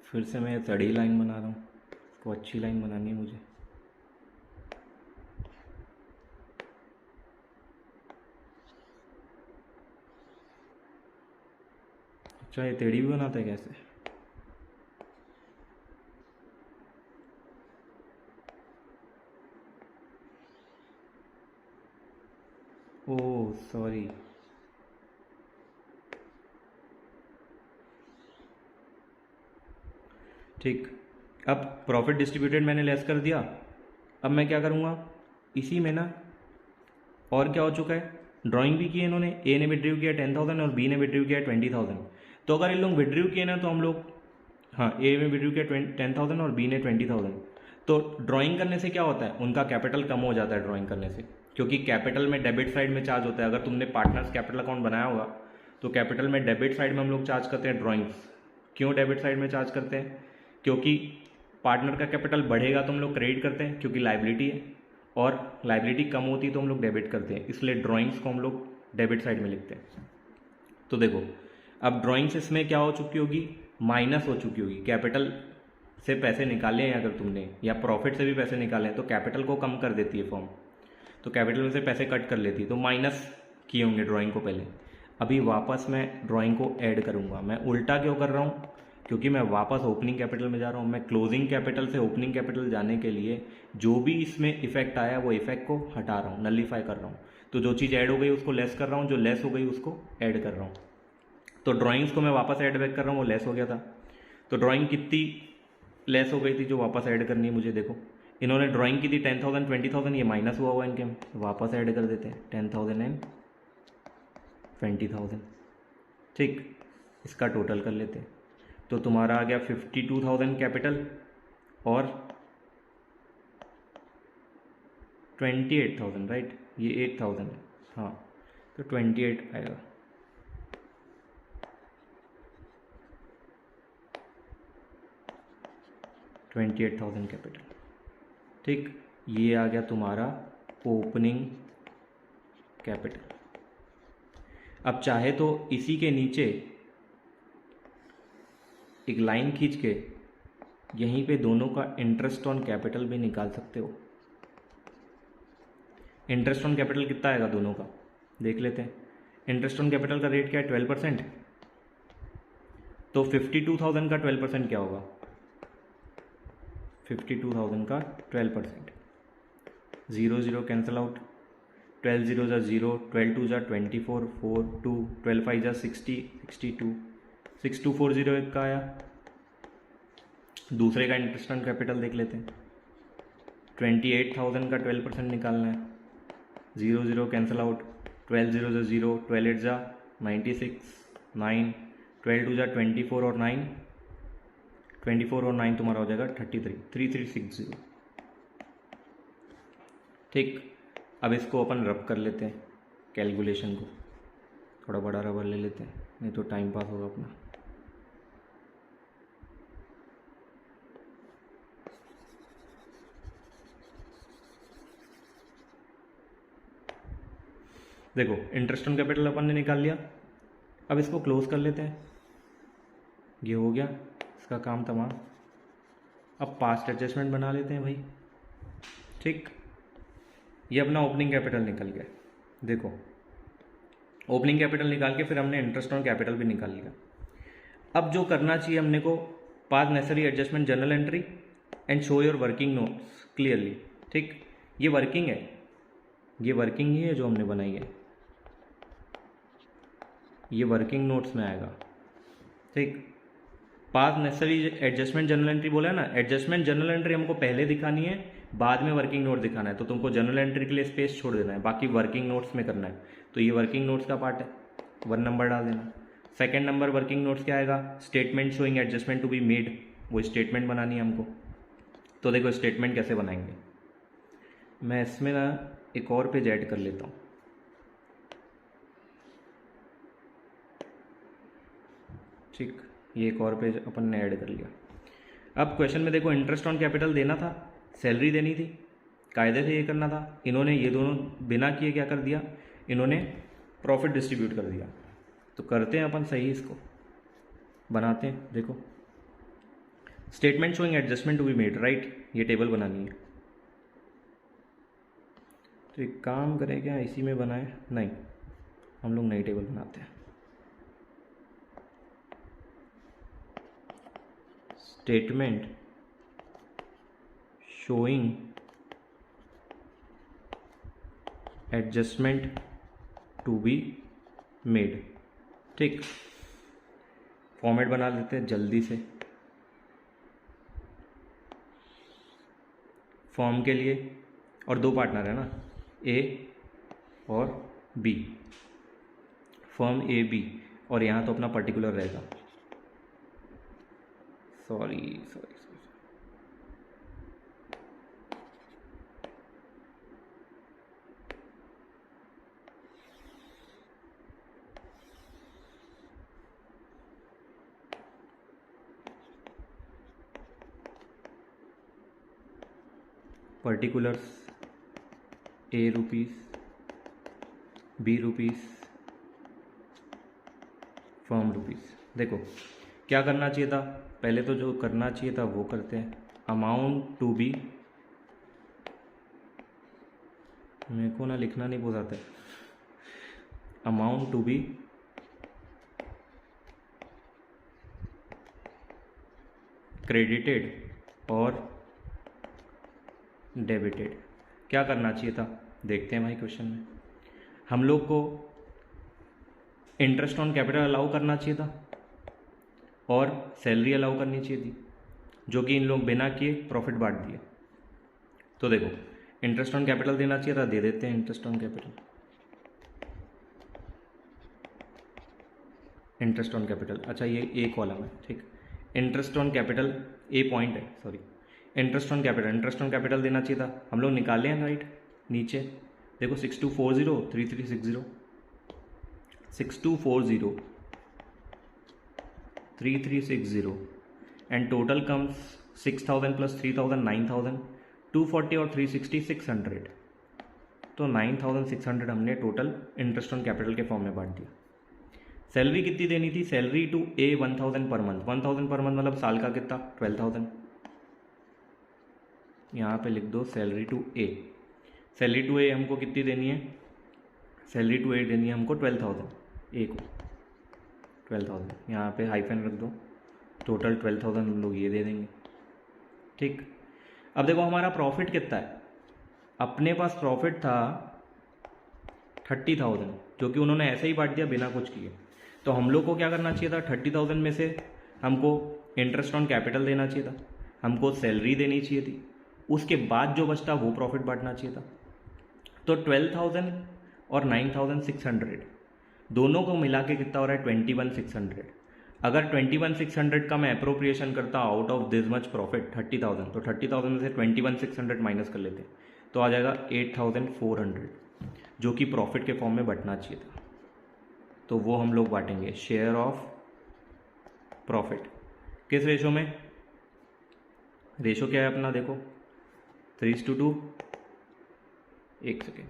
फिर से मैं तड़ी लाइन बना रहा हूँ, इसको अच्छी लाइन बनानी है मुझे। अच्छा ये टेढ़ी भी बनाता है कैसे, ओह सॉरी, ठीक। अब प्रॉफिट डिस्ट्रीब्यूटेड मैंने लेस कर दिया, अब मैं क्या करूँगा, इसी में ना और क्या हो चुका है, ड्राइंग भी की है इन्होंने, ए ने विड्रीव किया 10,000 और बी ने विड्रीव किया 20,000। तो अगर इन लोग विड्रीव किए ना तो हम लोग, हाँ ए में विड्रीव किया 10,000 और बी ने 20,000, तो ड्राइंग करने से क्या होता है, उनका कैपिटल कम हो जाता है ड्राइंग करने से, क्योंकि कैपिटल में डेबिट साइड में चार्ज होता है। अगर तुमने पार्टनर्स कैपिटल अकाउंट बनाया होगा तो कैपिटल में डेबिट साइड में हम लोग चार्ज करते हैं ड्राइंग्स। क्यों डेबिट साइड में चार्ज करते हैं, क्योंकि पार्टनर का कैपिटल बढ़ेगा तो हम लोग क्रेडिट करते हैं क्योंकि लाइबिलिटी है, और लाइबिलिटी कम होती है तो हम लोग डेबिट करते हैं, इसलिए ड्राइंग्स को हम लोग डेबिट साइड में लिखते हैं। तो देखो अब ड्राइंग्स इसमें क्या हो चुकी होगी, माइनस हो चुकी होगी, कैपिटल से पैसे निकाले हैं अगर तुमने, या प्रॉफिट से भी पैसे निकाले हैं तो कैपिटल को कम कर देती है फॉर्म, तो कैपिटल में से पैसे कट कर लेती है, तो माइनस किए होंगे ड्राइंग को पहले। अभी वापस मैं ड्राइंग को ऐड करूँगा, मैं उल्टा क्यों कर रहा हूँ, क्योंकि मैं वापस ओपनिंग कैपिटल में जा रहा हूँ। मैं क्लोजिंग कैपिटल से ओपनिंग कैपिटल जाने के लिए जो भी इसमें इफेक्ट आया वो इफेक्ट को हटा रहा हूँ, नलीफाई कर रहा हूँ। तो जो चीज़ ऐड हो गई उसको लेस कर रहा हूँ, जो लेस हो गई उसको ऐड कर रहा हूँ। तो ड्राइंग्स को मैं वापस ऐड बैक कर रहा हूँ, वो लेस हो गया था। तो ड्राइंग कितनी लेस हो गई थी जो वापस ऐड करनी है मुझे, देखो इन्होंने ड्राइंग की थी 10,000 20,000, ये माइनस हुआ हुआ इनके में, वापस ऐड कर देते हैं 10,000 एंड 20,000, ठीक। इसका टोटल कर लेते हैं, तो तुम्हारा आ गया 52,000 कैपिटल और 28,000, राइट, ये 8,000 है, हाँ, तो 28 आएगा। $28,000 कैपिटल, ठीक। ये आ गया तुम्हारा ओपनिंग कैपिटल। अब चाहे तो इसी के नीचे एक लाइन खींच के यहीं पे दोनों का इंटरेस्ट ऑन कैपिटल भी निकाल सकते हो। इंटरेस्ट ऑन कैपिटल कितना आएगा दोनों का देख लेते हैं। इंटरेस्ट ऑन कैपिटल का रेट क्या है 12%, तो 52,000 का 12% क्या होगा 52,000 का 12%, 0 0 कैंसिल आउट, 12 0 जा 0, 12 2 जा 24, 4 2, 12 5 जा 60, 62, 6240 एक का आया। दूसरे का इंटरेस्ट ऑन कैपिटल देख लेते हैं, 28,000 का 12% निकालना है, 0 0 कैंसिल आउट, 12 0 जा 0, 12 8 जा 96, 9, 12 2 जा 24 और 9, 24 और 9 तुम्हारा हो जाएगा 33, 3360। ठीक, अब इसको अपन रब कर लेते हैं कैलकुलेशन को, थोड़ा बड़ा रबर ले लेते हैं नहीं तो टाइम पास होगा अपना। देखो इंटरेस्ट ऑन कैपिटल अपन ने निकाल लिया, अब इसको क्लोज कर लेते हैं, ये हो गया इसका काम तमाम। अब पास्ट एडजस्टमेंट बना लेते हैं भाई। ठीक, ये अपना ओपनिंग कैपिटल निकल गया। देखो ओपनिंग कैपिटल निकाल के फिर हमने इंटरेस्ट ऑन कैपिटल भी निकाल लिया। अब जो करना चाहिए हमने को, पास necessary adjustment journal entry and show your working notes clearly. ठीक, ये वर्किंग है, ये वर्किंग ही है जो हमने बनाई है, ये वर्किंग नोट्स में आएगा। ठीक, पास नेसेसरी एडजस्टमेंट जर्नल एंट्री बोला है ना, एडजस्टमेंट जर्नल एंट्री हमको पहले दिखानी है, बाद में वर्किंग नोट दिखाना है, तो तुमको जर्नल एंट्री के लिए स्पेस छोड़ देना है, बाकी वर्किंग नोट्स में करना है। तो ये वर्किंग नोट्स का पार्ट है, 1 नंबर डाल देना। सेकेंड नंबर वर्किंग नोट्स क्या आएगा, statement showing adjustment to be made, वो स्टेटमेंट बनानी है हमको। तो देखो स्टेटमेंट कैसे बनाएंगे, मैं इसमें ना एक और पेज ऐड कर लेता हूँ। ठीक, ये एक और पेज अपन ने ऐड कर लिया। अब क्वेश्चन में देखो इंटरेस्ट ऑन कैपिटल देना था, सैलरी देनी थी, कायदे से ये करना था, इन्होंने ये दोनों बिना किए क्या कर दिया, इन्होंने प्रॉफिट डिस्ट्रीब्यूट कर दिया। तो करते हैं अपन सही, इसको बनाते हैं। देखो statement showing adjustment to be made, right, ये टेबल बनानी है। तो एक काम करें क्या, इसी में बनाए, नहीं हम लोग नई टेबल बनाते हैं। Statement showing adjustment to be made. ठीक, फॉर्मेट बना लेते हैं जल्दी से। फॉर्म के लिए, और 2 पार्टनर है ना, ए और बी, फर्म ए बी, और यहाँ तो अपना पर्टिकुलर रहेगा, sorry, particulars A rupees, B rupees, firm rupees. देखो क्या करना चाहिए था, पहले तो जो करना चाहिए था वो करते हैं। अमाउंट टू बी, मेरे को ना लिखना नहीं बहुत आता है, अमाउंट टू बी क्रेडिटेड और डेबिटेड। क्या करना चाहिए था देखते हैं भाई। क्वेश्चन में हम लोग को इंटरेस्ट ऑन कैपिटल अलाउ करना चाहिए था और सैलरी अलाउ करनी चाहिए थी, जो कि इन लोग बिना किए प्रॉफिट बांट दिए। तो देखो इंटरेस्ट ऑन कैपिटल देना चाहिए था, दे देते हैं interest on capital. Interest on capital, अच्छा ये ए कॉलम है, ठीक। Interest on capital A point है, sorry. Interest on capital, interest on capital देना चाहिए था, हम लोग निकाले हैं राइट। नीचे देखो 6240 3360, 6240 3360 एंड टोटल कम्स 6000 प्लस 3000 9000, 240 और 360 600। तो 9600 हमने टोटल इंटरेस्ट ऑन कैपिटल के फॉर्म में बांट दिया। सैलरी कितनी देनी थी, salary to A 1000 per month, 1000 per month मतलब साल का कितना 12000। यहाँ पे लिख दो salary to A. Salary to A हमको कितनी देनी है, सैलरी टू ए देनी है हमको 12,000 ए को, 12,000 यहाँ पे हाइफन रख दो, टोटल 12,000 हम लोग ये दे देंगे। ठीक, अब देखो हमारा प्रॉफिट कितना है, अपने पास प्रॉफिट था 30,000 जो कि उन्होंने ऐसे ही बांट दिया बिना कुछ किए। तो हम लोग को क्या करना चाहिए था, 30,000 में से हमको इंटरेस्ट ऑन कैपिटल देना चाहिए था, हमको सैलरी देनी चाहिए थी, उसके बाद जो बचता वो प्रॉफिट बांटना चाहिए था। तो 12,000 और 9,600 दोनों को मिला के कितना हो रहा है, 21,600। अगर 21,600 का मैं अप्रोप्रिएशन करता हूँ out of this much profit 30,000, तो 30,000 में से 21,600 माइनस कर लेते तो आ जाएगा 8,400 जो कि प्रॉफिट के फॉर्म में बंटना चाहिए था। तो वो हम लोग बांटेंगे शेयर ऑफ प्रॉफिट। किस रेशो में, रेशो क्या है अपना देखो 3:2, एक सेकेंड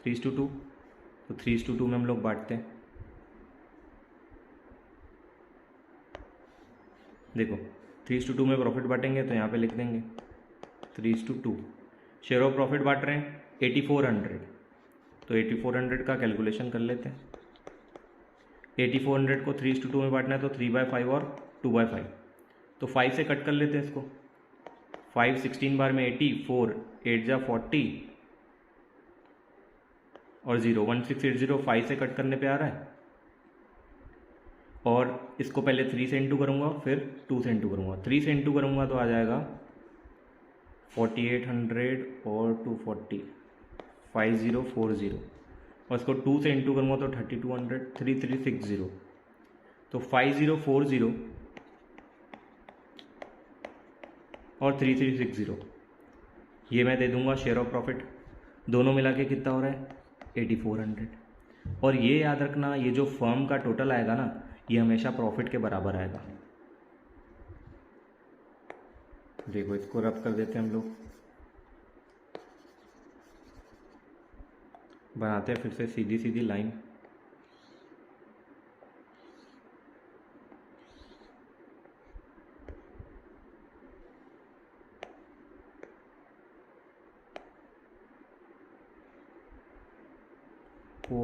3:2, तो 3:2 में हम लोग बांटते हैं। देखो 3:2 में प्रॉफिट बांटेंगे तो यहाँ पे लिख देंगे 3:2। शेयर ऑफ प्रॉफिट बांट रहे हैं 8,400, तो 8,400 का कैलकुलेशन कर लेते हैं। 8,400 को 3:2 में बांटना है तो 3/5 और 2/5, तो 5 से कट कर लेते हैं इसको। 5 16 बार में 80, 4 8 जा 40 और 0 1680, 5 से कट करने पे आ रहा है। और इसको पहले 3 से इंटू करूँगा फिर 2 से इंटू करूँगा। 3 से इंटू करूँगा तो आ जाएगा 4800 और 240 5040, और इसको 2 से इंटू करूँगा तो 3200 3360, तो 5040 और 3360 ये मैं दे दूंगा शेयर ऑफ प्रॉफिट। दोनों मिला के कितना हो रहा है 8,400। और ये याद रखना, ये जो फर्म का टोटल आएगा ना ये हमेशा प्रॉफिट के बराबर आएगा। देखो इसको रब कर देते हैं हम लोग, बनाते हैं फिर से सीधी सीधी लाइन। हो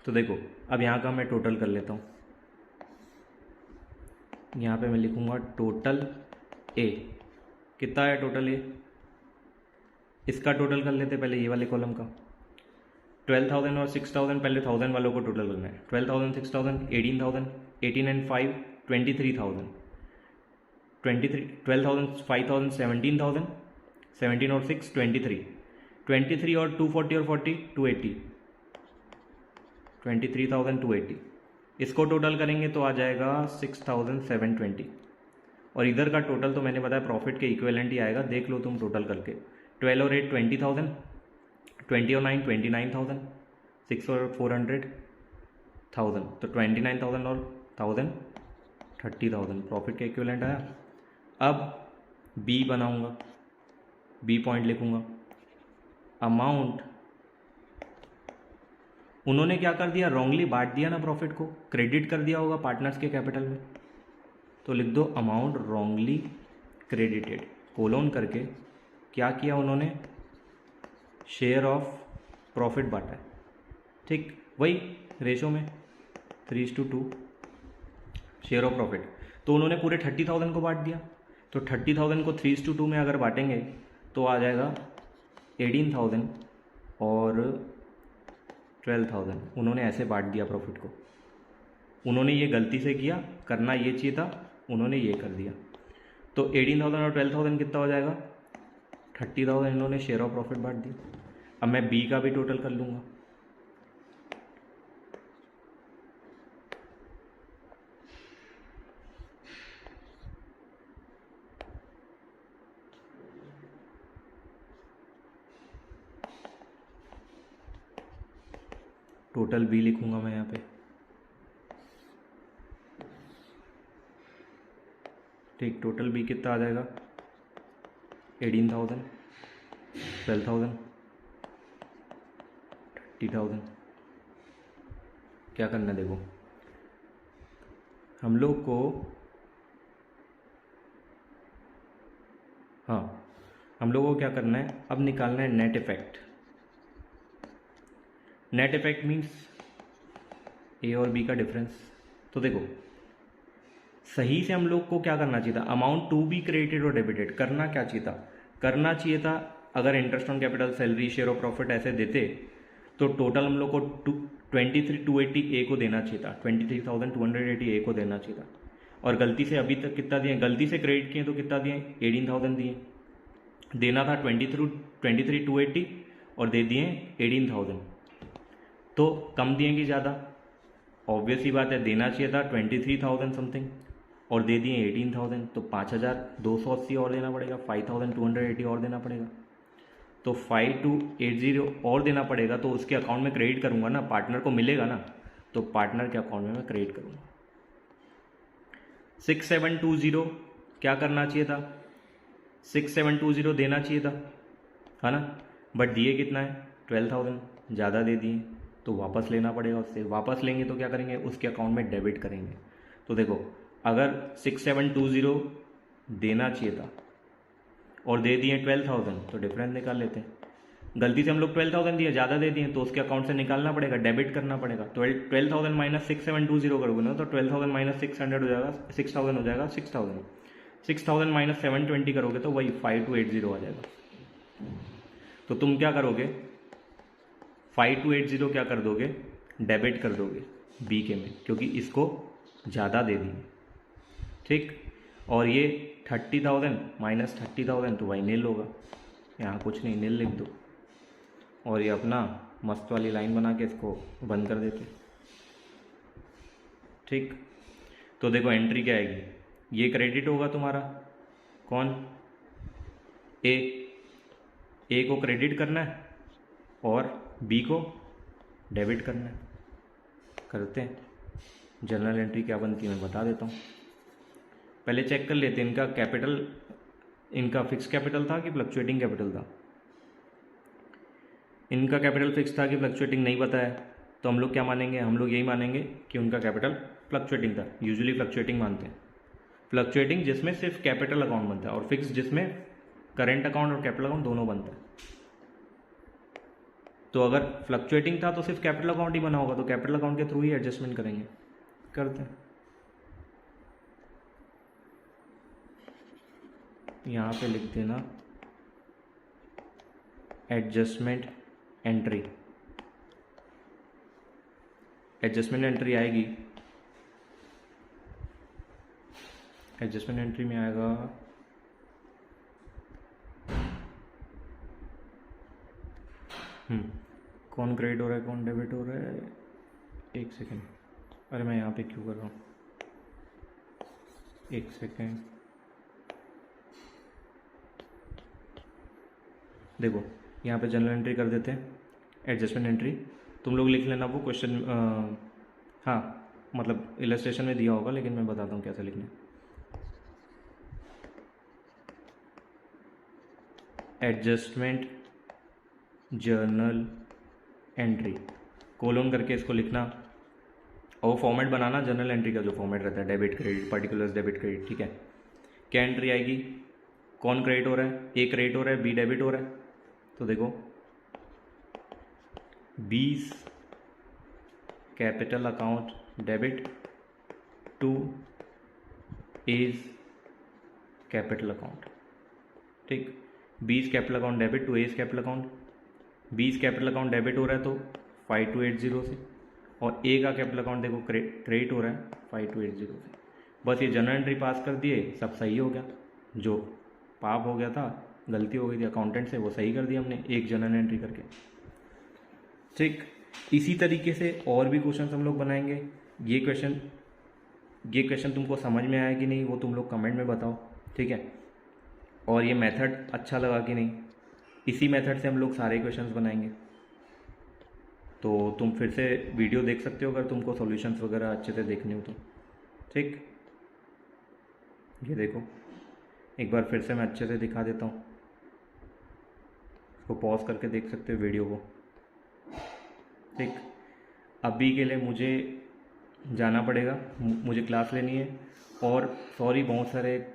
तो देखो अब यहाँ का मैं टोटल कर लेता हूँ। यहाँ पे मैं लिखूँगा टोटल ए, कितना है टोटल ए, इसका टोटल कर लेते पहले ये वाले कॉलम का। 12,000 और 6,000, पहले 1,000 वालों को टोटल करना है। 12,000 6,000 18,000, 18 एंड 5 23,000, 12,000 5,000 17,000, 17 और 6 23, 23 और 240 और 40 280, 23,280। इसको टोटल करेंगे तो आ जाएगा 6,720। और इधर का टोटल तो मैंने बताया प्रॉफिट के इक्विवेलेंट ही आएगा, देख लो तुम टोटल करके। 12 और 8 20,000, 20 और 9 29,000, 6 और 400 1000, तो 29,000 और 1000 30,000 प्रॉफिट का इक्विवेलेंट आया। अब बी बनाऊंगा, बी पॉइंट लिखूंगा। अमाउंट उन्होंने क्या कर दिया, रॉन्गली बांट दिया ना प्रॉफिट को, क्रेडिट कर दिया होगा पार्टनर्स के कैपिटल में, तो लिख दो अमाउंट रॉन्गली क्रेडिटेड, कोलोन करके क्या किया उन्होंने, शेयर ऑफ प्रॉफिट बांटा है। ठीक, वही रेशो में 3:2 शेयर ऑफ प्रॉफिट। तो उन्होंने पूरे 30,000 को बांट दिया, तो 30,000 को 3:2 में अगर बांटेंगे तो आ जाएगा 18,000 और 12,000। उन्होंने ऐसे बांट दिया प्रॉफिट को, उन्होंने ये गलती से किया, करना ये चाहिए था, उन्होंने ये कर दिया। तो 18,000 और 12,000 कितना हो जाएगा, 30,000 इन्होंने शेयर ऑफ प्रॉफिट बांट दिया। अब मैं बी का भी टोटल कर लूँगा। टोटल बी लिखूंगा मैं यहाँ पे। ठीक, टोटल बी कितना आ जाएगा 18,000 12,000 30,000। क्या करना है देखो, हम लोग को हाँ हम लोगों को क्या करना है, अब निकालना है net effect. Net effect means A और बी का डिफरेंस। तो देखो सही से हम लोग को क्या करना चाहिए था, अमाउंट टू बी क्रेडिटेड और डेबिटेड करना क्या चाहिए था, करना चाहिए था अगर interest on capital, salary, share of profit ऐसे देते तो टोटल हम लोग को 23,280 ए को देना चाहिए था, 23,280 ए को देना चाहिए था। और गलती से अभी तक कितना दिए, गलती से क्रेडिट किए तो कितना दिए, 18,000 दिए। देना था 23,280 और दे दिए 18,000, तो कम दिए कि ज़्यादा, ऑब्वियस ही बात है, देना चाहिए था 23,000 समथिंग और दे दिए 18,000, तो 5,280 और देना पड़ेगा, 5,280 और देना पड़ेगा। तो 5,280 और देना पड़ेगा, तो उसके अकाउंट में क्रेडिट करूँगा ना, पार्टनर को मिलेगा ना, तो पार्टनर के अकाउंट में मैं क्रेडिट करूँगा। 6,720 क्या करना चाहिए था, 6,720 देना चाहिए था, है ना, बट दिए कितना है 12,000, ज़्यादा दे दिए, तो वापस लेना पड़ेगा उससे। वापस लेंगे तो क्या करेंगे, उसके अकाउंट में डेबिट करेंगे। तो देखो अगर 6,720 देना चाहिए था और दे दिए 12,000, तो डिफरेंस निकाल लेते हैं। गलती से हम लोग 12,000 दिए, ज़्यादा दे दिए, तो उसके अकाउंट से निकालना पड़ेगा, डेबिट करना पड़ेगा। 12,000 माइनस 6,720 करोगे ना, तो 12,000 माइनस 600 हो जाएगा, 6,000 हो जाएगा, 6,000 6,000 माइनस 720 करोगे तो वही 5,280 आ जाएगा। तो तुम क्या करोगे, 5,280 क्या कर दोगे, डेबिट कर दोगे बी के में, क्योंकि इसको ज़्यादा दे दिए, ठीक। और ये 30,000 माइनस 30,000 तो वही नील होगा, यहाँ कुछ नहीं, नील लिख दो और ये अपना मस्त वाली लाइन बना के इसको बंद कर देते, ठीक। तो देखो एंट्री क्या आएगी, ये क्रेडिट होगा तुम्हारा, कौन, ए को क्रेडिट करना है और बी को डेबिट करना है। करते हैं, जर्नल एंट्री क्या बनती है मैं बता देता हूँ। पहले चेक कर लेते हैं इनका कैपिटल, इनका फिक्स कैपिटल था कि फ्लक्चुएटिंग कैपिटल था। इनका कैपिटल फिक्स था कि फ्लक्चुएटिंग नहीं बताया, तो हम लोग क्या मानेंगे, हम लोग यही मानेंगे कि उनका कैपिटल फ्लक्चुएटिंग था। यूजुअली फ्लक्चुएटिंग मानते हैं, फ्लक्चुएटिंग जिसमें सिर्फ कैपिटल अकाउंट बनता है और फिक्स जिसमें करेंट अकाउंट और कैपिटल अकाउंट दोनों बनता है। तो अगर फ्लक्चुएटिंग था तो सिर्फ कैपिटल अकाउंट ही बना होगा, तो कैपिटल अकाउंट के थ्रू ही एडजस्टमेंट करेंगे। करते हैं, यहाँ पे लिख देना एडजस्टमेंट एंट्री। एडजस्टमेंट एंट्री आएगी, एडजस्टमेंट एंट्री में आएगा कौन क्रेडिट हो रहा है कौन डेबिट हो रहा है, एक सेकेंड, अरे मैं यहाँ पे क्यों कर रहा हूँ, एक सेकेंड। देखो यहाँ पे जनरल एंट्री कर देते हैं, एडजस्टमेंट एंट्री तुम लोग लिख लेना, वो क्वेश्चन हाँ मतलब इलस्ट्रेशन में दिया होगा, लेकिन मैं बताता हूँ कैसे लिखना है। एडजस्टमेंट जर्नल एंट्री कोलोन करके इसको लिखना, और फॉर्मेट बनाना जनरल एंट्री का जो फॉर्मेट रहता है, debit credit, particulars debit credit, ठीक है। क्या एंट्री आएगी, कौन क्रेडिट हो रहा है, ए क्रेडिट हो रहा है, बी डेबिट हो रहा है। तो देखो 20 capital account debit to A's capital account, ठीक। 20 capital account debit to A's capital account, 20 capital account debit हो रहा है तो 5,280 से, और ए का कैपिटल अकाउंट देखो क्रेडिट हो रहा है 5,280 से। बस ये जनरल एंट्री पास कर दिए, सब सही हो गया। जो पाप हो गया था, गलती हो गई थी अकाउंटेंट से, वो सही कर दिया हमने एक जनरल एंट्री करके, ठीक। इसी तरीके से और भी क्वेश्चन हम लोग बनाएंगे। ये क्वेश्चन तुमको समझ में आया कि नहीं वो तुम लोग कमेंट में बताओ, ठीक है। और ये मेथड अच्छा लगा कि नहीं, इसी मेथड से हम लोग सारे क्वेश्चंस बनाएंगे। तो तुम फिर से वीडियो देख सकते हो अगर तुमको सॉल्यूशंस वगैरह अच्छे से देखने हो तो, ठीक। ये देखो एक बार फिर से मैं अच्छे से दिखा देता हूँ, इसको पॉज करके देख सकते हो वीडियो को, ठीक। अभी के लिए मुझे जाना पड़ेगा, मुझे क्लास लेनी है। और सॉरी बहुत सारे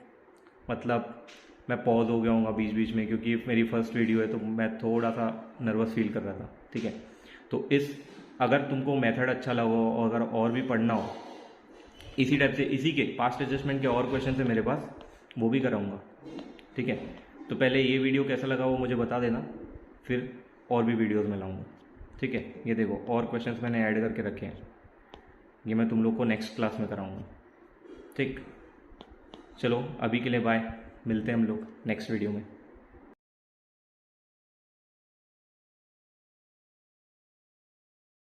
मतलब मैं पॉज हो गया हूँ बीच बीच में, क्योंकि मेरी फर्स्ट वीडियो है तो मैं थोड़ा सा नर्वस फील कर रहा था, ठीक है। तो अगर तुमको मेथड अच्छा लगा हो और अगर और भी पढ़ना हो इसी टाइप से, इसी के पास्ट एडजस्टमेंट के और क्वेश्चन है मेरे पास, वो भी कराऊंगा, ठीक है। तो पहले ये वीडियो कैसा लगा वो मुझे बता देना, फिर और भी वीडियोस में लाऊंगा, ठीक है। ये देखो और क्वेश्चंस मैंने ऐड करके रखे हैं, ये मैं तुम लोग को नेक्स्ट क्लास में कराऊंगा, ठीक। चलो अभी के लिए बाय, मिलते हैं हम लोग नेक्स्ट वीडियो में।